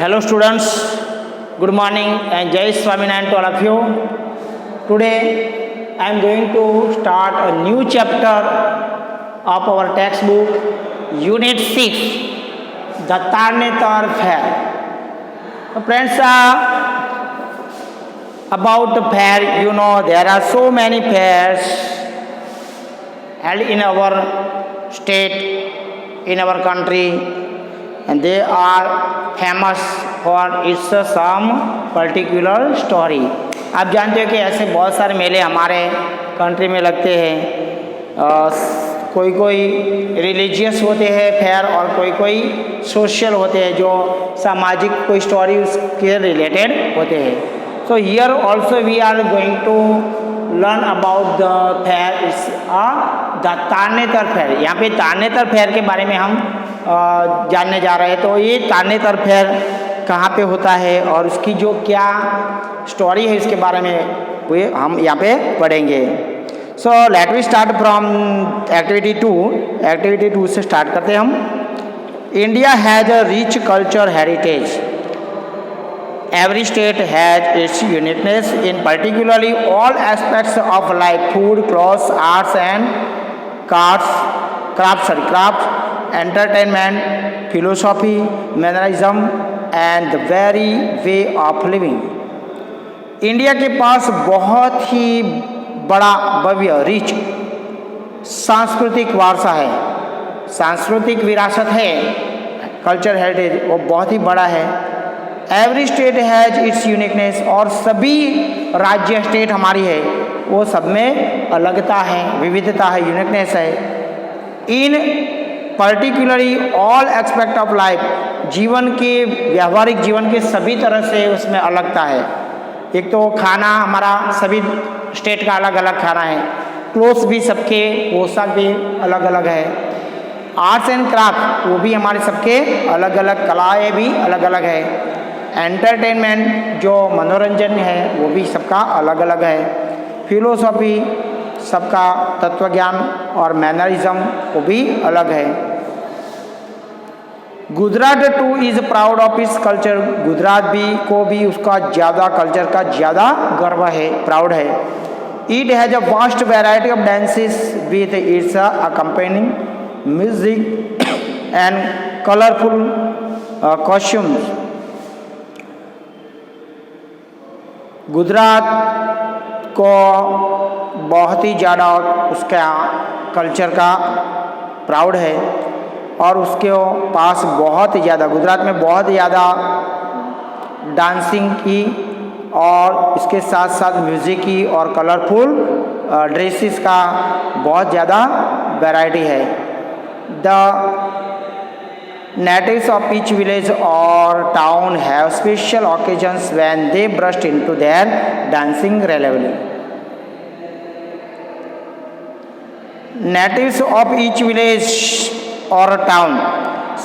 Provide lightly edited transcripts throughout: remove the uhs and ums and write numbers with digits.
Hello students, good morning and Jai Swaminarayan to all of you. Today I am going to start a new chapter of our textbook, Unit 6, the Tarnetar Fair. Friends, about the fair, you know there are so many fairs held in our state, in our country, and they are famous for its some particular story. आप जानते हो कि ऐसे बहुत सारे मेले हमारे country में लगते हैं। कोई कोई रिलीजियस होते हैं फेयर और कोई कोई सोशल होते हैं जो सामाजिक कोई स्टोरी उसके रिलेटेड होते हैं। So here also we are going to learn about the fair is the Tarnetar fair. यहाँ पे तारनेतर फेयर के बारे में हम जानने जा रहे हैं। तो ये तारनेतर फेयर कहाँ पे होता है और उसकी जो क्या स्टोरी है इसके बारे में वो हम यहाँ पे पढ़ेंगे। So let we start from activity 2। Activity 2 से स्टार्ट करते हैं हम। India has a rich culture heritage. Every state has its uniqueness in particularly all aspects of life: food, clothes, arts and crafts, entertainment, philosophy, mannerism and the very way of living. India के पास बहुत ही बड़ा भव्य rich सांस्कृतिक वारसा है, सांस्कृतिक विरासत है, culture heritage वो बहुत ही बड़ा है। Every state has its uniqueness और सभी राज्य स्टेट हमारी है वो सब में अलगता है, विविधता है, यूनिकनेस है। In particularly all aspect of life, जीवन के व्यावहारिक जीवन के सभी तरह से उसमें अलगता है। एक तो खाना हमारा सभी स्टेट का अलग अलग खाना है, क्लोथ्स भी सबके पोशाक भी अलग अलग है, आर्ट्स एंड क्राफ्ट वो भी हमारे सबके अलग अलग, कलाएँ भी अलग अलग है, एंटरटेनमेंट जो मनोरंजन है वो भी सबका अलग अलग है, फिलोसॉफी सबका तत्वज्ञान और मैनरिज्म वो भी अलग है। Gujarat two is proud of its culture. Gujarat भी उसका ज़्यादा कल्चर का ज़्यादा गर्व है, प्राउड है। It has a vast variety of dances with its accompanying music and colourful costumes. Gujarat को बहुत ही ज़्यादा उसका कल्चर का प्राउड है और उसके पास बहुत ही ज़्यादा, गुजरात में बहुत ज़्यादा डांसिंग की और इसके साथ साथ म्यूज़िक की और कलरफुल ड्रेसेस का बहुत ज़्यादा वैरायटी है। The natives of each village or town have special occasions when they burst into their dancing revelry. Natives of each village और टाउन,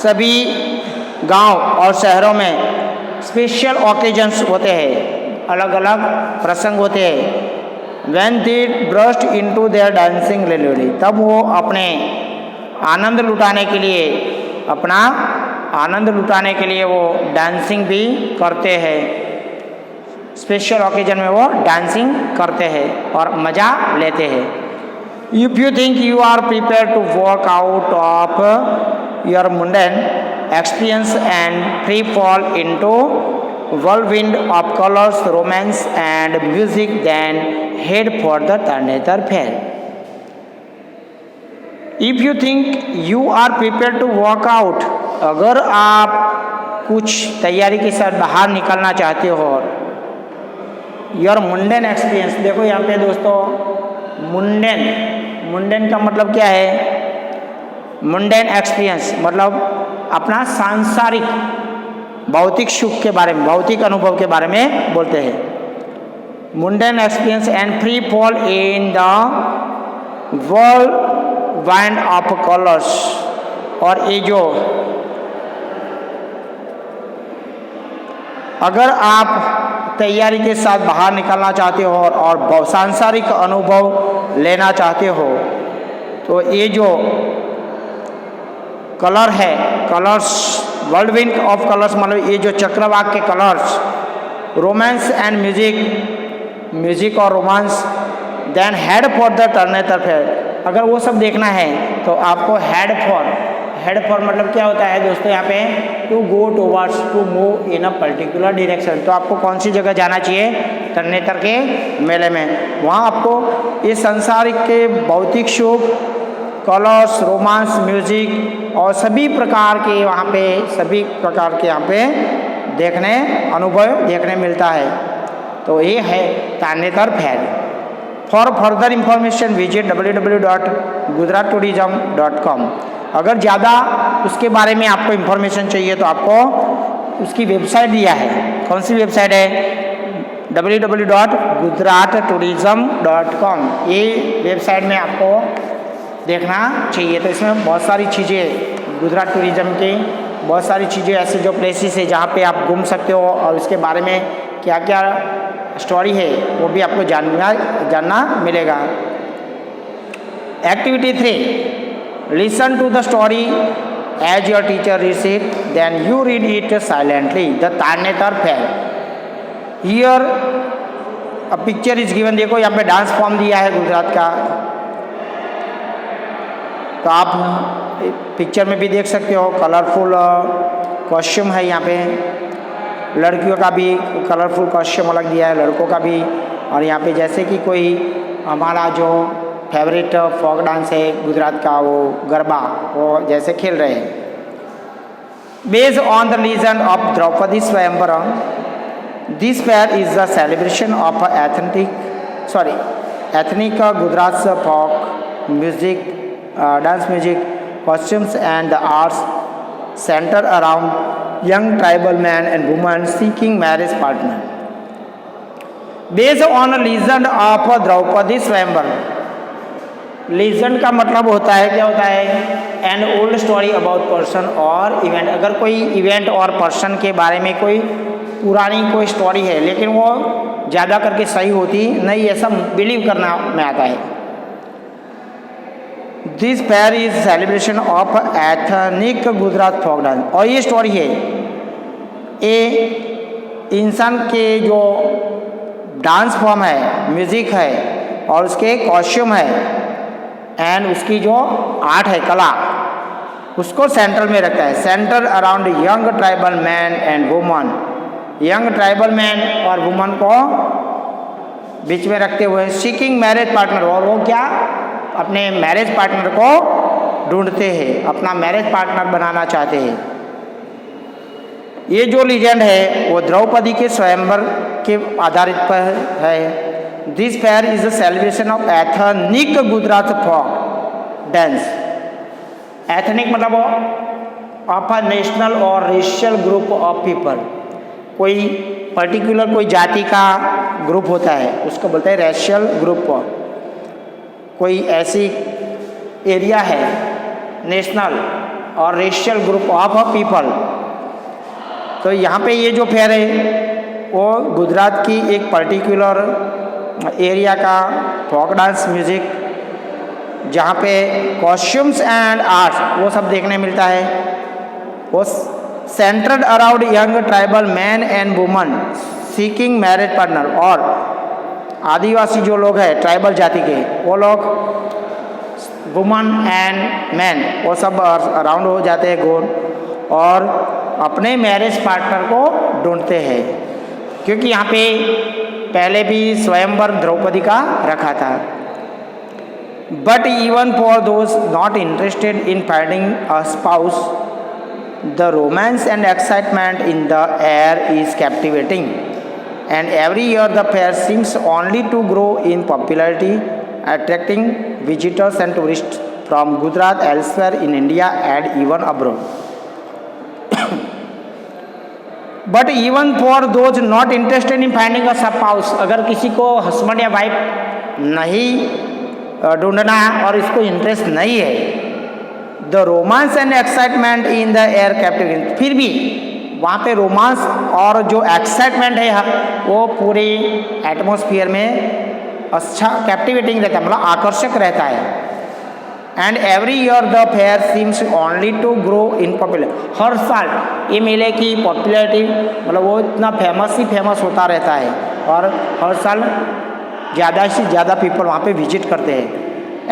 सभी गांव और शहरों में स्पेशल ओकेजन्स होते हैं, अलग अलग प्रसंग होते हैं। When they burst into their dancing revelry, तब वो अपने आनंद लुटाने के लिए, अपना आनंद लुटाने के लिए वो डांसिंग भी करते हैं। स्पेशल ओकेजन में वो डांसिंग करते हैं और मज़ा लेते हैं। If you think you are prepared to walk out of your mundane experience and free fall into whirlwind of colors, romance and music, then head for the Tarnetar Fair. If you think you are prepared to walk out, अगर आप कुछ तैयारी के साथ बाहर निकलना चाहते हो, your mundane experience, देखो यहाँ पे दोस्तों मुंडेन का मतलब क्या है? मुंडेन एक्सपीरियंस मतलब अपना सांसारिक भौतिक सुख के बारे में, भौतिक अनुभव के बारे में बोलते हैं। Mundane experience and free fall in the world wind of colours. और ये जो अगर आप तैयारी के साथ बाहर निकलना चाहते हो और सांसारिक अनुभव लेना चाहते हो तो ये जो कलर है, colours, whirlwind of colours मतलब ये जो चक्रवाक के colours, romance and music, music और romance, then head for the Tarnetar fair. अगर वो सब देखना है तो आपको हेड फॉर मतलब क्या होता है दोस्तों, यहाँ पे to go towards, to move in a particular direction. तो आपको कौन सी जगह जाना चाहिए, टर्नेटर के मेले में। वहाँ आपको ये संसार के भौतिक सुख, कलर्स, रोमांस, म्यूजिक और सभी प्रकार के वहाँ पे, सभी प्रकार के यहाँ पे अनुभव देखने मिलता है। तो ये है Tarnetar fair. For further information visit www.gujaratourism.com। अगर ज़्यादा उसके बारे में आपको इंफॉर्मेशन चाहिए तो आपको उसकी वेबसाइट दिया है। कौन सी वेबसाइट है, www.gujaratourism.com। ये वेबसाइट में आपको देखना चाहिए। तो इसमें बहुत सारी चीज़ें, गुजरात टूरिज़्म की बहुत सारी चीज़ें ऐसे जो प्लेसेस है जहाँ पे आप घूम सकते हो और उसके बारे में क्या क्या स्टोरी है वो भी आपको जानना मिलेगा। Activity 3, listen to the story as your teacher reads it, then you read it silently. The Tarnetar fair. Here a picture is given. देखो यहाँ पे डांस फॉर्म दिया है गुजरात का, तो आप पिक्चर में भी देख सकते हो। कलरफुल कॉस्ट्यूम है यहाँ पे, लड़कियों का भी कलरफुल कॉस्ट्यूम अलग दिया है, लड़कों का भी। और यहाँ पे जैसे कि कोई हमारा जो फेवरेट फोक डांस है गुजरात का, वो गरबा, वो जैसे खेल रहे हैं। Based on the legend of Draupadi Swayamvaram, this fair is the celebration of ethnic Gujarat folk music, dance music, costumes and the arts center around young tribal men and women seeking marriage partner. Based on a legend of Draupadi swayamvar. legend का मतलब होता है, क्या होता है, an old story about person और event। अगर कोई इवेंट और पर्सन के बारे में कोई पुरानी कोई स्टोरी है लेकिन वो ज़्यादा करके सही होती नहीं, ऐसा बिलीव करना में आता है। This fair is celebration of ethnic Gujarat folk dance. और ये स्टोरी है, ये इंसान के जो डांस फॉर्म है, म्यूजिक है और उसके कॉस्ट्यूम है एंड उसकी जो आर्ट है, कला, उसको सेंट्रल में रखता है। Centre around young tribal man and woman. Young tribal man और वुमन को बीच में रखते हुए सीकिंग मैरिज पार्टनर, और वो क्या अपने मैरिज पार्टनर को ढूंढते हैं, अपना मैरिज पार्टनर बनाना चाहते हैं। ये जो लीजेंड है वो द्रौपदी के स्वयंवर के आधारित पर है। This fair is the celebration of ethnic Gujarat folk dance. Ethnic मतलब of a national or racial group of people. कोई पर्टिकुलर कोई जाति का ग्रुप होता है उसको बोलते हैं रेशियल ग्रुप। कोई ऐसी एरिया है national or racial group of people. तो यहाँ पे ये जो फेयर है वो गुजरात की एक पर्टिकुलर एरिया का फोक डांस म्यूजिक, जहाँ पे कॉस्ट्यूम्स एंड आर्ट्स वो सब देखने मिलता है। वो centred around young tribal man and woman seeking marriage partner. और आदिवासी जो लोग हैं ट्राइबल जाति के, वो लोग वुमन एंड मैन वो सब अराउंड हो जाते हैं गोल और अपने मैरिज पार्टनर को ढूंढते हैं। क्योंकि यहाँ पे पहले भी स्वयंवर द्रौपदी का रखा था। But even for those not interested in finding a spouse, the romance and excitement in the air is captivating and every year the fair seems only to grow in popularity, attracting visitors and tourists from Gujarat, elsewhere in India and even abroad. But even for those not interested in finding a spouse, अगर किसी को husband या wife नहीं ढूंढना है और इसको interest नहीं है, the romance and excitement in the air captivating, फिर भी वहाँ पे रोमांस और जो एक्साइटमेंट है वो पूरे एटमॉस्फेयर में अच्छा कैप्टिवेटिंग रहता है, मतलब आकर्षक रहता है। And every year the fair seems only to grow in popular. हर साल ये मेले की पॉपुलैरिटी मतलब वो इतना फेमस ही फेमस होता रहता है और हर साल ज़्यादा से ज़्यादा पीपल वहाँ पे विजिट करते हैं।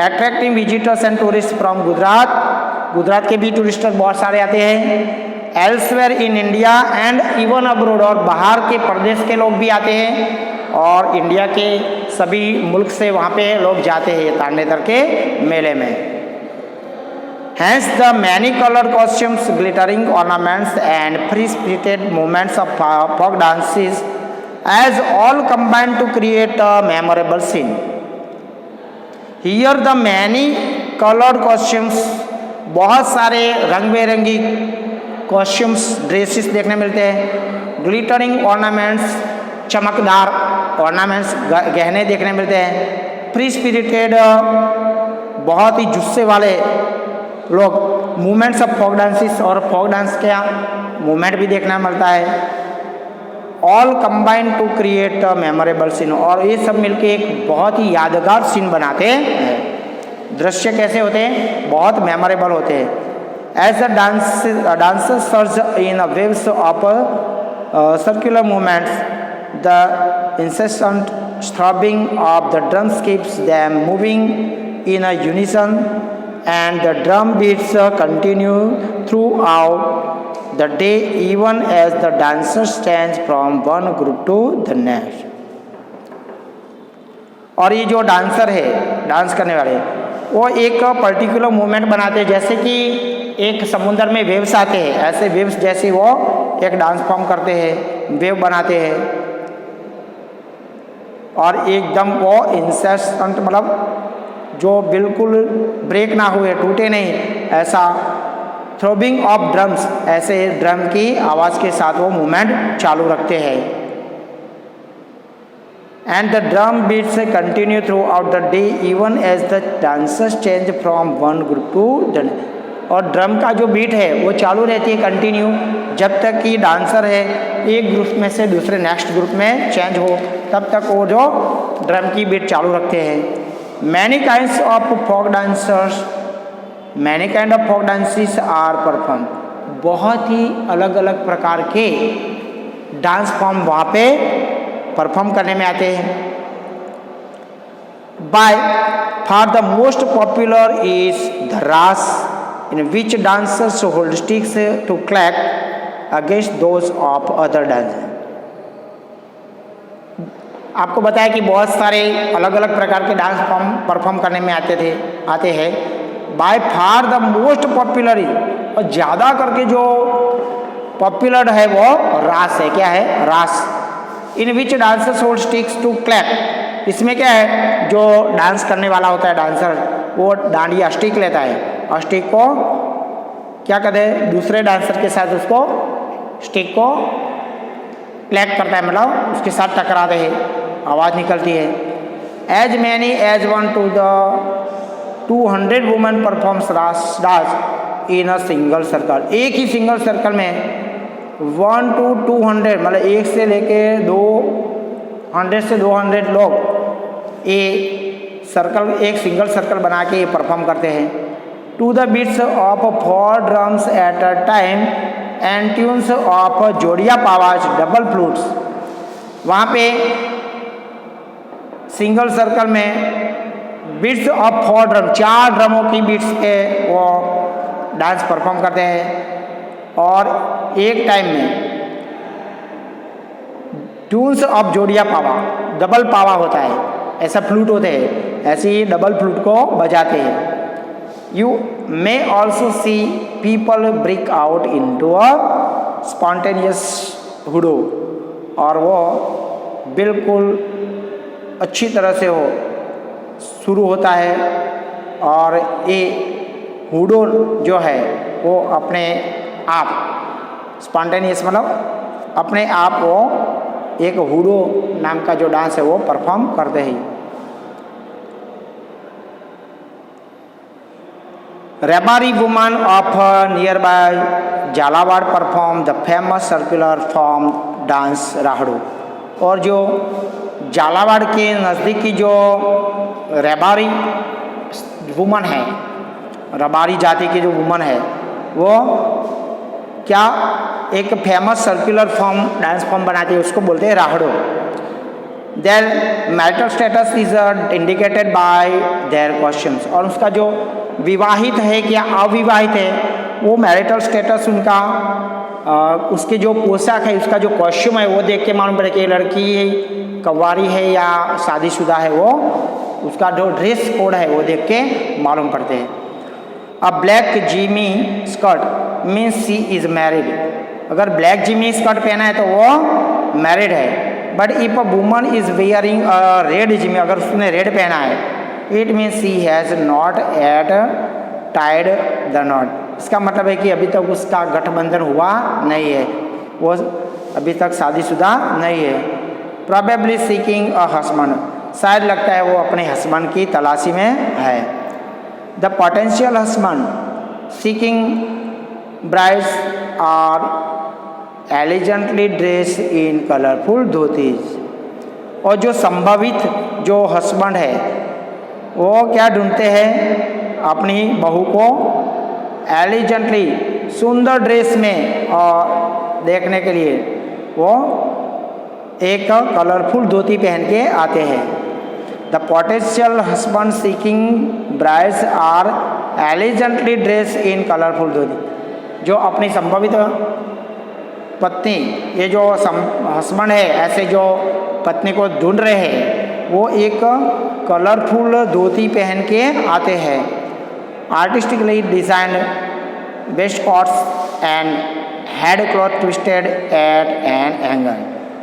Attracting visitors and tourist from Gujarat के भी टूरिस्टर बहुत सारे आते हैं। Elsewhere in India and even abroad, और बाहर के प्रदेश के लोग भी आते हैं और इंडिया के सभी मुल्क से वहाँ पे लोग जाते हैं तांडेतर के मेले में। Hence the many colored costumes, glittering ornaments and free-spirited movements of folk dances as all combine to create a memorable scene. Here the many colored costumes, बहुत सारे रंग बिरंगी कॉस्ट्यूम्स ड्रेसेस देखने मिलते हैं। ग्लिटरिंग ऑर्नामेंट्स, चमकदार ऑर्नामेंट्स गहने देखने मिलते हैं। फ्री स्पिरिटेड, बहुत ही जुस्से वाले लोग, मूवमेंट्स ऑफ फोक डांसेस, और फोक डांस का मूवमेंट भी देखना मिलता है। All combine to create a memorable scene, और ये सब मिलके एक बहुत ही यादगार सीन बनाते हैं। दृश्य कैसे होते हैं? बहुत मेमोरेबल होते हैं। As the dancer surge in waves of circular movements, the incessant throbbing of the drums keeps them moving in a unison, and the drum beats continue throughout the day even as the dancer stands from one group to the next. और ये जो dancer है, dance करने वाले, वो एक particular movement बनाते हैं। जैसे कि एक समुद्र में वेव्स आते हैं, ऐसे वेव्स जैसे वो एक डांस फॉर्म करते हैं, वेव बनाते हैं, और एकदम वो इंसेंट मतलब जो बिल्कुल ब्रेक ना हुए, टूटे नहीं, ऐसा थ्रोबिंग ऑफ ड्रम्स, ऐसे ड्रम की आवाज़ के साथ वो मूवमेंट चालू रखते हैं। And the drum beats continue throughout the day even as the dancers change from one group to the, और ड्रम का जो बीट है वो चालू रहती है कंटिन्यू, जब तक कि डांसर है एक ग्रुप में से दूसरे नेक्स्ट ग्रुप में चेंज हो, तब तक वो जो ड्रम की बीट चालू रखते हैं। Many kinds of folk dancers, many kind of folk dances are perform, बहुत ही अलग अलग प्रकार के डांस फॉर्म वहाँ पे परफॉर्म करने में आते हैं। By far the most popular is the रास, in which dancers hold sticks to clap against those of other dancers. आपको बताया कि बहुत सारे अलग अलग प्रकार के डांस फॉर्म परफॉर्म करने में आते हैं। By far the most popular is, और ज़्यादा करके जो पॉपुलर है वो रास है। क्या है? Raas. In which dancers hold sticks to clap, इसमें क्या है, जो डांस करने वाला होता है डांसर, वो डांडिया स्टिक लेता है और स्टिक को क्या कहते हैं, दूसरे डांसर के साथ उसको स्टिक को क्लैप करता है, मतलब उसके साथ टकराते हैं, आवाज़ निकलती है। As many as 1 to the 200 women performs raas dance in a single circle, एक ही सिंगल सर्कल में 1 to 200 मतलब 1 से लेके 200 से 200 लोग ये सर्कल, एक सिंगल सर्कल बना के ये परफॉर्म करते हैं। To the beats of 4 drums at a time and tunes of jodiya pavaj double flutes, वहाँ पे सिंगल सर्कल में बीट्स ऑफ 4 ड्रम, 4 ड्रमों की बीट्स पे वो डांस परफॉर्म करते हैं, और एक टाइम में tunes of Joria Pawa, double पावा होता है, ऐसा फ्लूट होते हैं, ऐसे ही डबल फ्लूट को बजाते हैं। You may also see people break out into a spontaneous hudo, और वो बिल्कुल अच्छी तरह से वो शुरू होता है, और ये हुडो जो है वो अपने आप, स्पॉन्टेनियस मतलब अपने आप वो एक हुडो नाम का जो डांस है वो परफॉर्म करते हैं। Rebari woman of nearby Jhalawad perform the famous circular form dance rahdu, और जो झालावाड़ के नज़दीकी जो रेबारी वुमन है रबारी जाति की जो वुमन है वो क्या एक famous circular form dance form बनाती है, उसको बोलते हैं rahdo. Their marital status is indicated by their costumes, और उसका जो विवाहित है क्या अविवाहित है वो मैरिटल स्टेटस उनका उसके जो पोशाक है, उसका जो कॉस्ट्यूम है वो देख के मालूम पड़े कि लड़की कवारी है या शादीशुदा है, वो उसका जो ड्रेस कोड है वो देख के मालूम पड़ते हैं। अ black Jimmy skirt means she is married, अगर ब्लैक जिमी स्कर्ट पहना है तो वो मैरिड है। But if a woman is wearing a red Jimmy, अगर उसने रेड पहना है, it means she has not at tied the not, इसका मतलब है कि अभी तक उसका गठबंधन हुआ नहीं है, वो अभी तक शादीशुदा नहीं है। प्रोबेबली सीकिंग अ हस्बैंड, शायद लगता है वो अपने हस्बैंड की तलाशी में है। The potential husband seeking brides are elegantly dress in colourful dhotis, और जो संभावित जो हस्बैंड है वो क्या ढूंढते हैं अपनी बहू को एलिजेंटली सुंदर ड्रेस में, और देखने के लिए वो एक कलरफुल धोती पहन के आते हैं। The potential husband seeking brides are elegantly dress in colourful dhoti, जो अपनी संभावित पत्नी, ये जो हस्बैंड है ऐसे जो पत्नी को ढूंढ रहे हैं वो एक कलरफुल धोती पहन के आते हैं। Artistically designed waistcoats and head cloth twisted at an angle,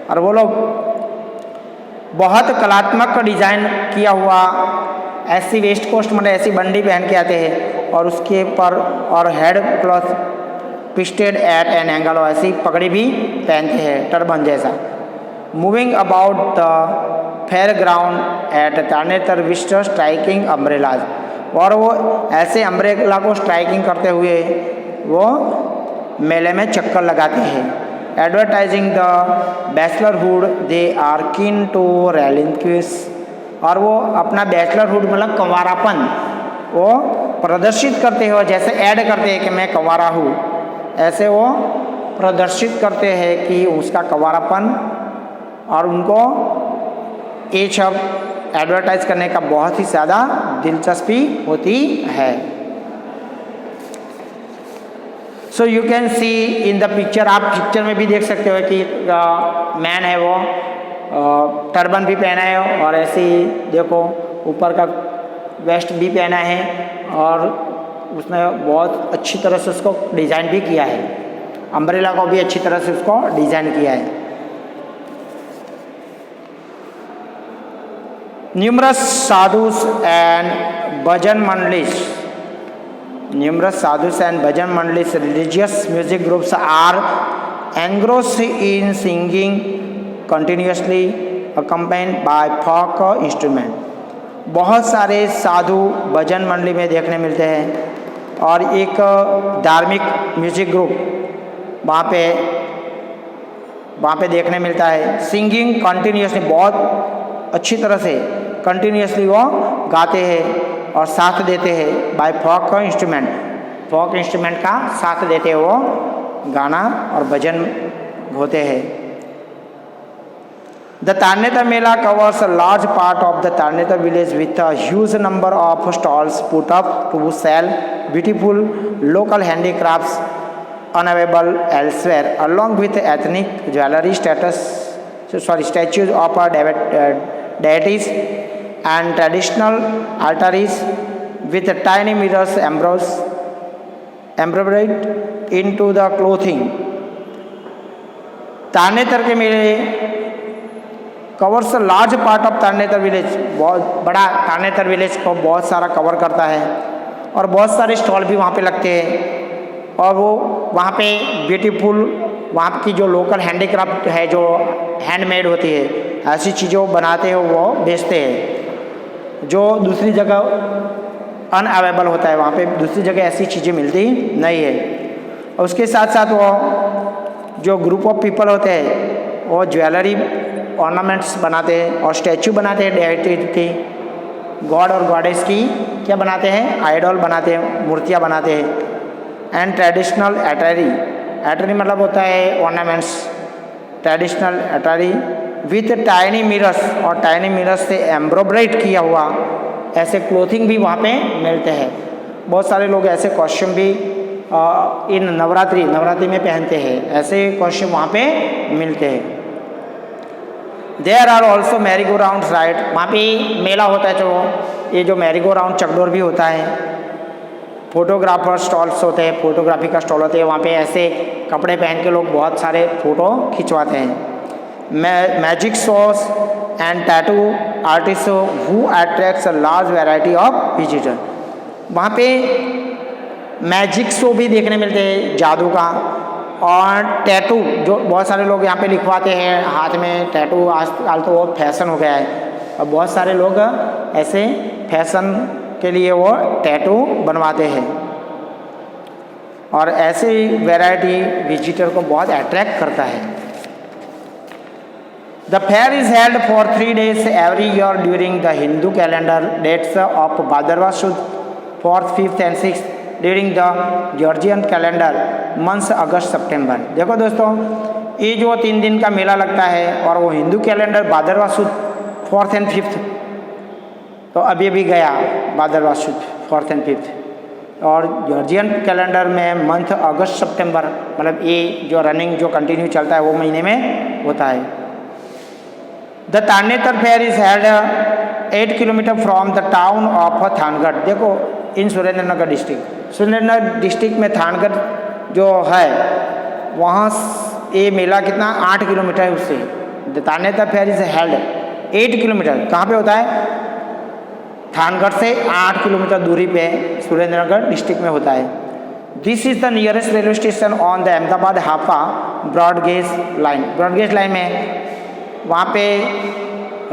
और वो लोग बहुत कलात्मक डिजाइन किया हुआ ऐसी वेस्ट कोस्ट मतलब ऐसी बंडी पहन के आते हैं, और उसके पर और head cloth twisted at an angle, और ऐसी पगड़ी भी पहनते हैं टर्बन जैसा। Moving about the fair ground at Tarnetar with striking umbrellas, और वो ऐसे अम्ब्रेला को स्ट्राइकिंग करते हुए वो मेले में चक्कर लगाते हैं। Advertising the bachelorhood they are keen to relinquish, और वो अपना बैचलरहुड मतलब कंवारापन वो प्रदर्शित करते हो, जैसे ऐड करते हैं कि मैं कंवारा हूँ, ऐसे वो प्रदर्शित करते हैं कि उसका कंवारापन, और उनको ये सब एडवर्टाइज करने का बहुत ही ज़्यादा दिलचस्पी होती है। So you can see in the picture, आप पिक्चर में भी देख सकते हो कि मैन है वो टर्बन भी पहना है, और ऐसे ही देखो ऊपर का वेस्ट भी पहना है, और उसने बहुत अच्छी तरह से उसको डिज़ाइन भी किया है, अम्ब्रेला को भी अच्छी तरह से उसको डिज़ाइन किया है। Numerous sadhus and bhajan mandalis, religious music groups are engrossed in singing continuously accompanied by folk instrument। बहुत सारे साधु भजन मंडली में देखने मिलते हैं, और एक धार्मिक म्यूजिक ग्रुप वहाँ पे देखने मिलता है। सिंगिंग कंटिन्यूसली, बहुत अच्छी तरह से कंटिन्यूसली वो गाते हैं और साथ देते हैं बाय फोक इंस्ट्रूमेंट, फोक इंस्ट्रूमेंट का साथ देते हैं, वो गाना और भजन होते हैं। The Tarnetar mela covers a large part of the Tarnetar village with a huge number of stalls put up to sell beautiful local handicrafts unavailable elsewhere along with ethnic jewelry statues of deities and traditional altares with tiny mirrors embroidered into the clothing। Tarnetar के मेले covers large part of Tarnetar village, बहुत बड़ा Tarnetar village को बहुत सारा cover करता है, और बहुत सारे स्टॉल भी वहाँ पे लगते हैं, और वो वहाँ पे ब्यूटीफुल वहाँ की जो लोकल हैंडीक्राफ्ट है, जो हैंडमेड होती है, ऐसी चीज़ों बनाते हैं वो बेचते हैं, जो दूसरी जगह अनअवेलेबल होता है, वहाँ पे दूसरी जगह ऐसी चीज़ें मिलती नहीं है। और उसके साथ साथ वो जो ग्रुप ऑफ पीपल होते हैं वो ज्वेलरी ऑर्नामेंट्स बनाते हैं और स्टैचू बनाते हैं डेटी की, गॉड और गॉडेस की क्या बनाते हैं, आइडल बनाते हैं, मूर्तियाँ बनाते हैं। एंड ट्रेडिशनल एटरी, एटरी मतलब होता है ornaments, traditional attire with tiny mirrors, और टाइनी मिरर्स से एम्ब्रॉयडर्ड किया हुआ ऐसे क्लोथिंग भी वहाँ पे मिलते हैं। बहुत सारे लोग ऐसे कॉस्ट्यूम भी इन नवरात्रि में पहनते हैं, ऐसे कॉस्ट्यूम वहाँ पे मिलते हैं। There are also merry go round ride, वहाँ पे मेला होता है, जो ये जो मैरी गो राउंड चकडोर भी होता है। फोटोग्राफर स्टॉल्स होते हैं, फोटोग्राफी का स्टॉल होते हैं, वहाँ पे ऐसे कपड़े पहन के लोग बहुत सारे फ़ोटो खिंचवाते हैं। Magic shows and tattoo artist who attracts a large variety of visitor, वहाँ पे मैजिक शो भी देखने मिलते हैं, जादू का, और टैटू जो बहुत सारे लोग यहाँ पे लिखवाते हैं हाथ में टैटू, आजकल तो वो फैशन हो गया है, और बहुत सारे लोग ऐसे फैशन के लिए वो टैटू बनवाते हैं, और ऐसे वैरायटी विजिटर को बहुत अट्रैक्ट करता है। The fair is held for 3 days every year during the Hindu calendar dates of Bhadrava Shuddh 4th, 5th and 6th during the Georgian calendar months August September. देखो दोस्तों, ये जो 3 दिन का मेला लगता है, और वो Hindu calendar भाद्रवा Shuddh 4th and 5th, तो अभी भी गया भाद्रवा शुद्ध 4th एंड 5th, और जॉर्जियन कैलेंडर में मंथ अगस्त सितंबर, मतलब ये जो रनिंग जो कंटिन्यू चलता है वो महीने में होता है। The Tarnetar fair is held 8 kilometer from the town of Thangadh. देखो, इन सुरेंद्रनगर डिस्ट्रिक्ट में थानगढ़ जो है, वहाँ ये मेला कितना 8 किलोमीटर है उससे। The Tarnetar fair is held 8 kilometer, कहाँ पे होता है, थानगढ़ से 8 किलोमीटर दूरी पे सुरेंद्रनगर डिस्ट्रिक्ट में होता है। This is the nearest railway station on the Ahmedabad Hapa broad gauge line. Broad gauge line में वहाँ पे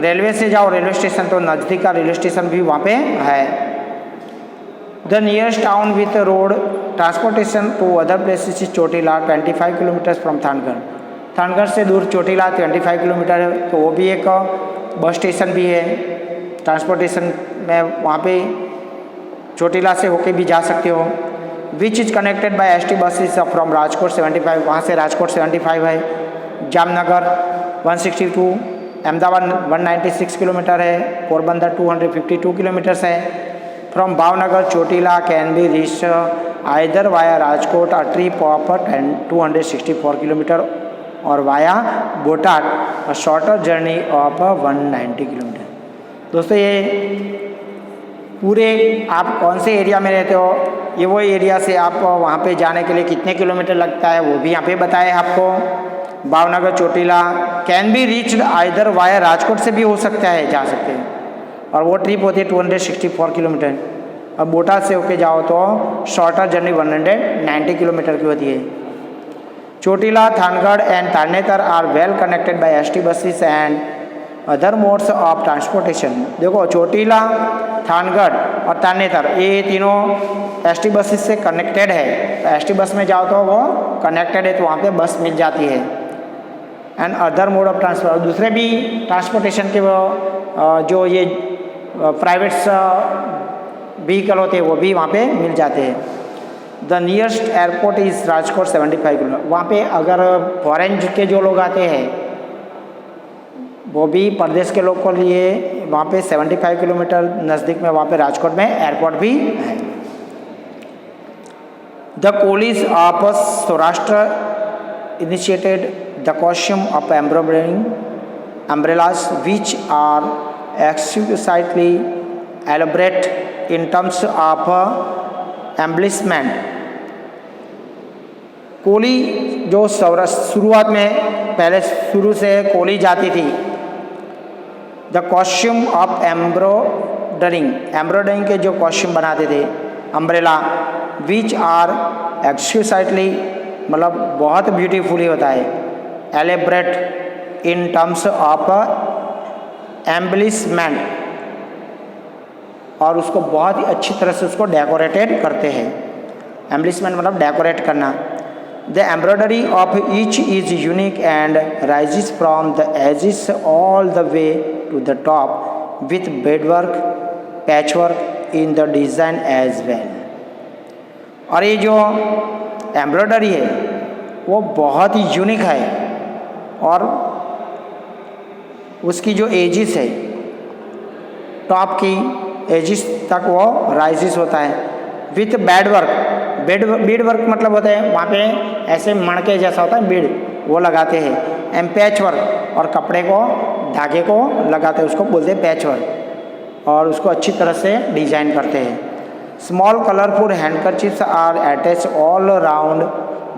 रेलवे से जाओ रेलवे स्टेशन, तो नज़दीक का रेलवे स्टेशन भी वहाँ पे है। The nearest town with road transportation to other places is Chotila 25 kilometres from Thangadh. Thangadh से दूर चोटीला 25 किलोमीटर है, तो वो भी एक बस स्टेशन भी है, ट्रांसपोर्टेशन में वहाँ पे चोटीला से होके भी जा सकते हो। Which is connected by ST buses from Rajkot 75, वहाँ से राजकोट 75 है, जामनगर 162, अहमदाबाद 196 किलोमीटर है, पोरबंदर 252 किलोमीटर्स है। From Bhavnagar Chotila can be reach either via Rajkot a trip of 264 kilometer, और via Botad a shorter journey of 190 kilometer. दोस्तों, ये पूरे आप कौन से एरिया में रहते हो, ये वो एरिया से आप वहाँ पे जाने के लिए कितने किलोमीटर लगता है वो भी यहाँ पे बताया है आपको। Bhavnagar Chotila can be reached either via Rajkot से भी हो सकता है, जा सकते हैं, और वो ट्रिप होती है 264 किलोमीटर। और बोटाद से होके जाओ तो शॉर्टर जर्नी 190 किलोमीटर की होती है। Chotila, Thangadh and Tarnetar are well connected by ST buses and other modes of transportation. देखो, चोटीला, थानगढ़ और तारनेतर ये तीनों ST बसेस से कनेक्टेड है, तो ST बस में जाओ तो वो कनेक्टेड है, तो वहाँ पे बस मिल जाती है। And other mode of transport, दूसरे भी ट्रांसपोर्टेशन के वो जो ये प्राइवेट व्हीकल होते हैं वो भी वहाँ पे मिल जाते हैं। The nearest airport is Rajkot 75 kilometre. वहाँ पे अगर फॉरेन के जो लोग आते हैं, वो भी प्रदेश के लोग को लिए वहाँ पे 75 किलोमीटर नज़दीक में वहाँ पे राजकोट में एयरपोर्ट भी है। The Kolis of Saurashtra initiated the costume of embroidering umbrellas which are exquisitely elaborate in terms of embellishment। Koli जो शुरुआत में पहले शुरू से कोली जाती थी। द कॉस्ट्यूम ऑफ एम्ब्रॉयडरिंग के जो कॉस्ट्यूम बनाते थे, अम्ब्रेला, विच आर एक्सक्यूसाइटली, मतलब बहुत ब्यूटीफुली होता है, एलेब्रेट इन टर्म्स ऑफ एम्बलिशमेंट, और उसको बहुत ही अच्छी तरह से उसको डेकोरेटेड करते हैं। एम्बलिशमेंट मतलब डेकोरेट करना। The embroidery of each is unique and rises from the edges all the way to the top with beadwork, patchwork in the design as well. और ये जो एम्ब्रॉयडरी है वो बहुत ही यूनिक है और उसकी जो एजिस है टॉप की एजिस तक वो राइजिस होता है विथ बीड वर्क मतलब होता है वहाँ पे ऐसे मणके जैसा होता है बीड वो लगाते हैं एंड पैच वर्क और कपड़े को धागे को लगाते हैं उसको बोलते हैं पैच वर्क और उसको अच्छी तरह से डिजाइन करते हैं. Small colourful handkerchiefs are attach all around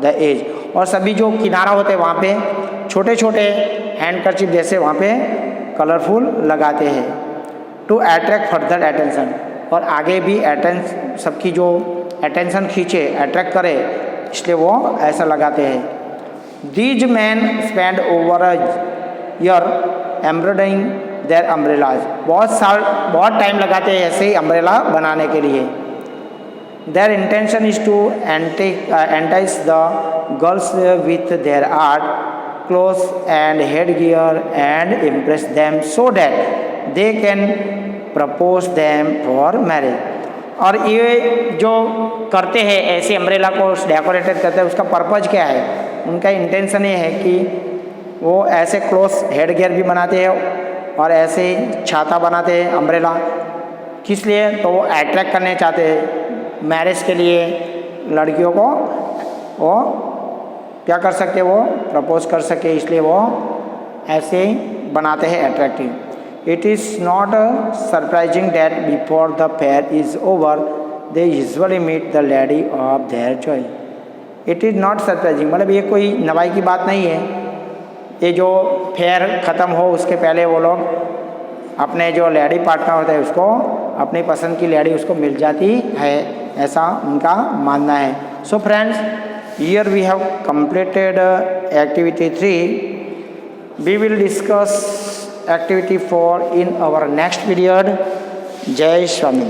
the edge और सभी जो किनारा होते हैं वहाँ पे छोटे छोटे हैंडकरचिप जैसे वहाँ पे कलरफुल लगाते हैं टू अट्रैक्ट फर्दर अटेंशन और आगे भी सबकी जो अटेंशन खींचे अट्रैक्ट करे इसलिए वो ऐसा लगाते हैं. These men spend over a year embroidering their umbrellas बहुत टाइम लगाते हैं ऐसे ही अम्ब्रेला बनाने के लिए. Their intention is to entice the girls with their art clothes and headgear and impress them so that they can propose them for marriage. और ये जो करते हैं ऐसे अम्ब्रेला को डेकोरेटेड करते हैं उसका पर्पज़ क्या है. उनका इंटेंशन ये है कि वो ऐसे क्लोथ्स हेड गियर भी बनाते हैं और ऐसे छाता बनाते हैं अम्ब्रेला किस लिए तो वो अट्रैक्ट करने चाहते हैं मैरिज के लिए लड़कियों को वो क्या कर सके वो प्रपोज कर सके इसलिए वो ऐसे बनाते हैं attractive. It is not surprising that before the fair is over, they usually meet the lady of their choice. It is not surprising मतलब ये कोई नवाई की बात नहीं है. ये जो फेयर ख़त्म हो उसके पहले वो लोग अपने जो लेडी पार्टनर होते हैं उसको अपनी पसंद की लेडी उसको मिल जाती है ऐसा उनका मानना है. So friends, here we have completed activity 3. We will discuss activity 4 in our next period. Jai Swami.